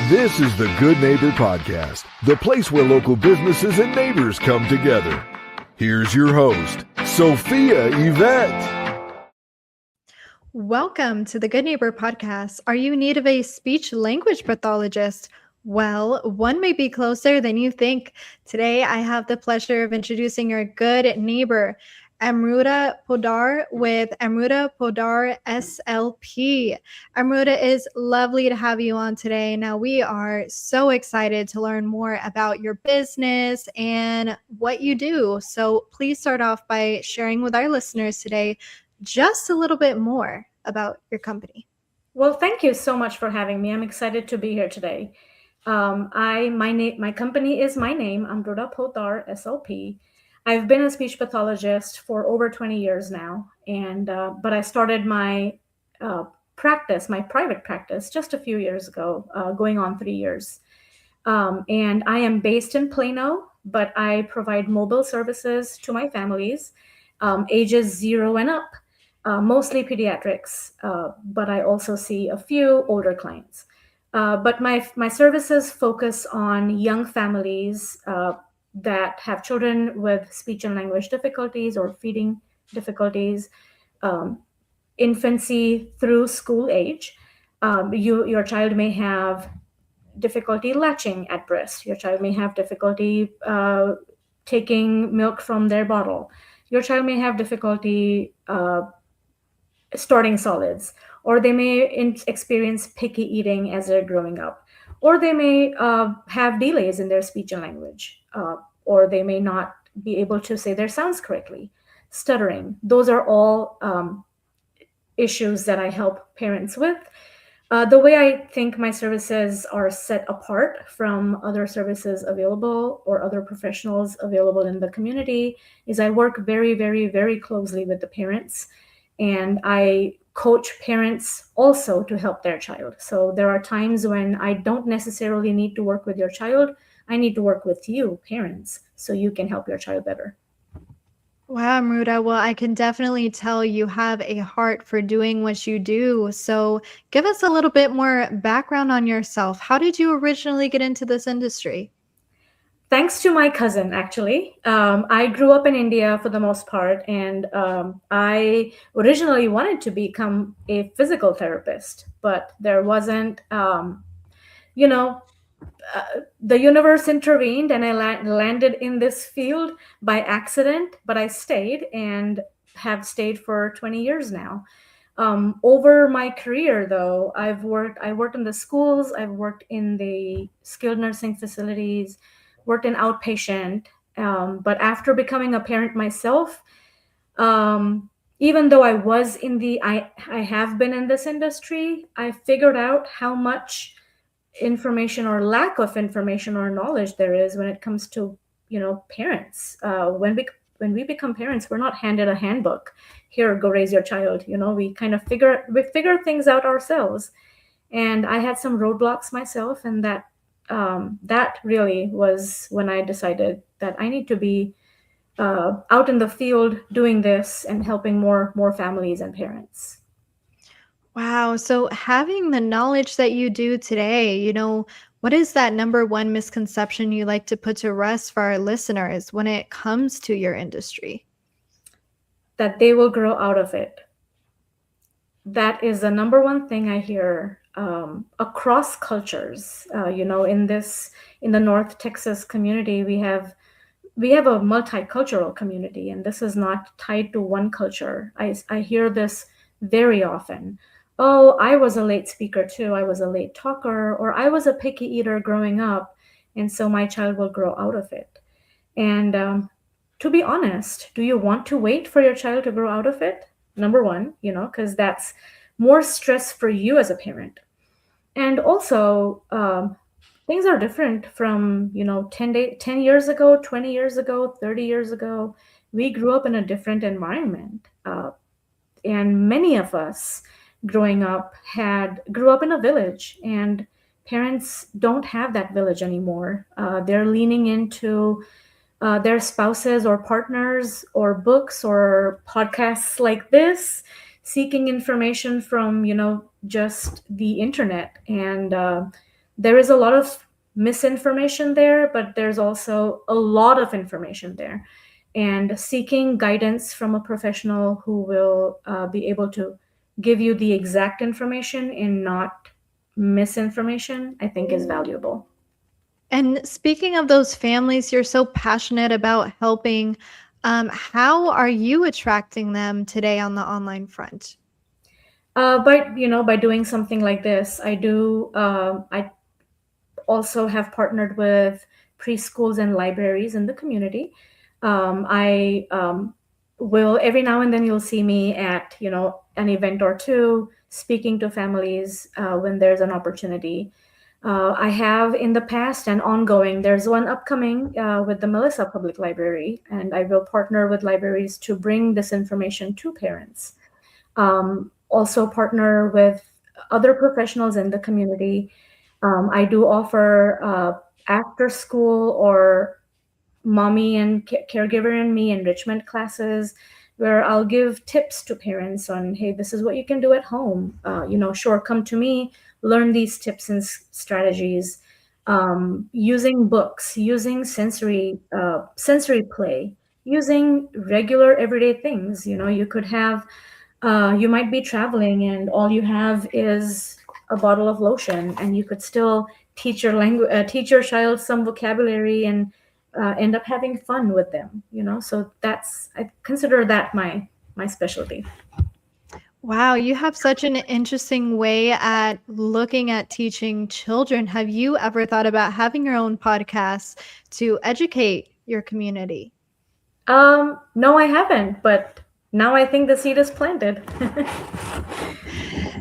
This is the Good Neighbor Podcast, the place where local businesses and neighbors come together. Here's your host, Sophia Yvette. Welcome to the Good Neighbor Podcast. Are you in need of a speech language pathologist? Well, one may be closer than you think. Today, I have the pleasure of introducing your good neighbor, Amruta Potdar with Amruta Potdar SLP. Amruta, is lovely to have you on today. Now, we are so excited to learn more about your business and what you do. So please start off by sharing with our listeners today just a little bit more about your company. Well, thank you so much for having me. I'm excited to be here today. My company is my name, Amruta Potdar SLP. I've been a speech pathologist for over 20 years now, but I started my practice, my private practice, just a few years ago, going on 3 years. And I am based in Plano, but I provide mobile services to my families, ages 0 and up, mostly pediatrics, but I also see a few older clients. But my services focus on young families that have children with speech and language difficulties or feeding difficulties, infancy through school age. Your child may have difficulty latching at breast. Your child may have difficulty taking milk from their bottle. Your child may have difficulty starting solids, or they may experience picky eating as they're growing up, or they may have delays in their speech and language, or they may not be able to say their sounds correctly, stuttering. Those are all issues that I help parents with. The way I think my services are set apart from other services available or other professionals available in the community is I work very, very, very closely with the parents, and I coach parents also to help their child. So there are times when I don't necessarily need to work with your child. I need to work with you, parents, so you can help your child better. Wow, Amruta. Well, I can definitely tell you have a heart for doing what you do. So give us a little bit more background on yourself. How did you originally get into this industry? Thanks to my cousin, actually. I grew up in India for the most part, and I originally wanted to become a physical therapist, but there wasn't, the universe intervened, and I landed in this field by accident, but I stayed and have stayed for 20 years now. Over my career, though, I worked in the schools, I've worked in the skilled nursing facilities, worked in outpatient. But after becoming a parent myself, even though I have been in this industry, I figured out how much information or lack of information or knowledge there is when it comes to, parents. When we become parents, we're not handed a handbook. Here, go raise your child. We kind of figure things out ourselves. And I had some roadblocks myself, and that really was when I decided that I need to be out in the field doing this and helping more families and parents. Wow. So having the knowledge that you do today, what is that number one misconception you like to put to rest for our listeners when it comes to your industry? That they will grow out of it. That is the number one thing I hear across cultures. In the North Texas community, we have a multicultural community, and this is not tied to one culture. I hear this very often. Oh, I was a late speaker too. I was a late talker, or I was a picky eater growing up, and so my child will grow out of it. And to be honest, do you want to wait for your child to grow out of it? Number one, because that's more stress for you as a parent. And also, things are different from, 10 years ago, 20 years ago, 30 years ago. We grew up in a different environment. And many of us growing up grew up in a village, and parents don't have that village anymore. They're leaning into their spouses or partners or books or podcasts like this, seeking information from, just the internet. And There is a lot of misinformation there, but there's also a lot of information there. And seeking guidance from a professional who will be able to give you the exact information and not misinformation, I think is valuable. And speaking of those families you're so passionate about helping, how are you attracting them today on the online front? By doing something like this, I also have partnered with preschools and libraries in the community. I will every now and then you'll see me at an event or two speaking to families when there's an opportunity. I have in the past and ongoing. There's one upcoming with the Melissa Public Library, and I will partner with libraries to bring this information to parents. Also partner with other professionals in the community. I do offer after school or mommy and caregiver and me enrichment classes where I'll give tips to parents on, hey, this is what you can do at home. Sure, come to me, learn these tips and strategies, using books, using sensory play, using regular everyday things. You could have, you might be traveling and all you have is a bottle of lotion, and you could still teach your child some vocabulary and end up having fun with them. So I consider that my specialty. Wow, you have such an interesting way at looking at teaching children. Have you ever thought about having your own podcast to educate your community? No, I haven't, but now I think the seed is planted.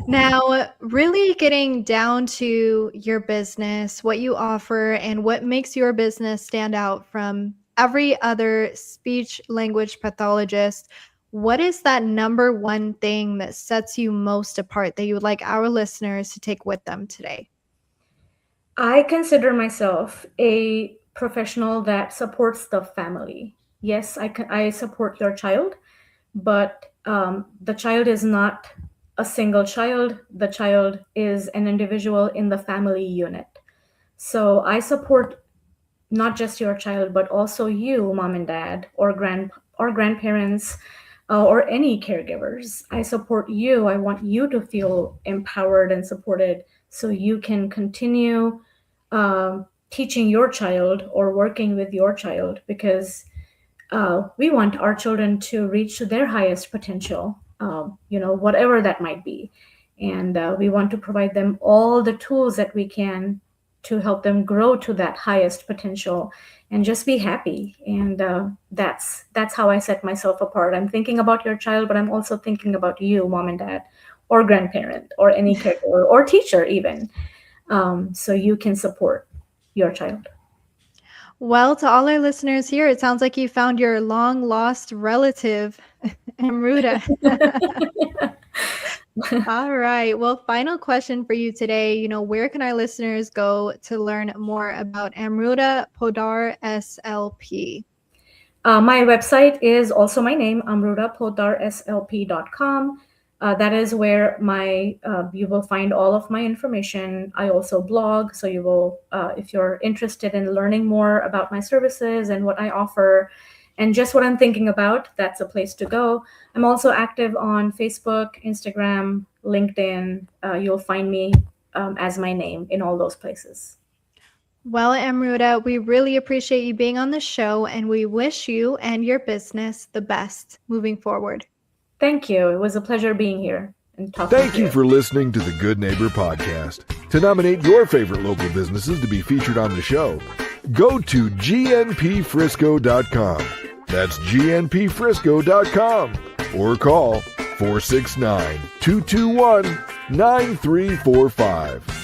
Now, really getting down to your business, what you offer, and what makes your business stand out from every other speech language pathologist, what is that number one thing that sets you most apart that you would like our listeners to take with them today? I consider myself a professional that supports the family. Yes, I support your child, but the child is not a single child. The child is an individual in the family unit. So I support not just your child, but also you, mom and dad, or grandparents, or any caregivers. I support you. I want you to feel empowered and supported so you can continue teaching your child or working with your child, because we want our children to reach their highest potential, whatever that might be. And we want to provide them all the tools that we can to help them grow to that highest potential and just be happy. And that's how I set myself apart. I'm thinking about your child, but I'm also thinking about you, mom and dad, or grandparent, or any caregiver, or teacher even, so you can support your child. Well, to all our listeners here, it sounds like you found your long lost relative, Amruta. All right. Well, final question for you today. Where can our listeners go to learn more about Amruta Potdar SLP? My website is also my name, amrutapotdarslp.com. That is where you will find all of my information. I also blog, so you will, if you're interested in learning more about my services and what I offer and just what I'm thinking about, that's a place to go. I'm also active on Facebook, Instagram, LinkedIn. You'll find me as my name in all those places. Well, Amruta, we really appreciate you being on the show, and we wish you and your business the best moving forward. Thank you. It was a pleasure being here and talking. Thank you for listening to the Good Neighbor Podcast. To nominate your favorite local businesses to be featured on the show, go to gnpfrisco.com. That's gnpfrisco.com. Or call 469-221-9345.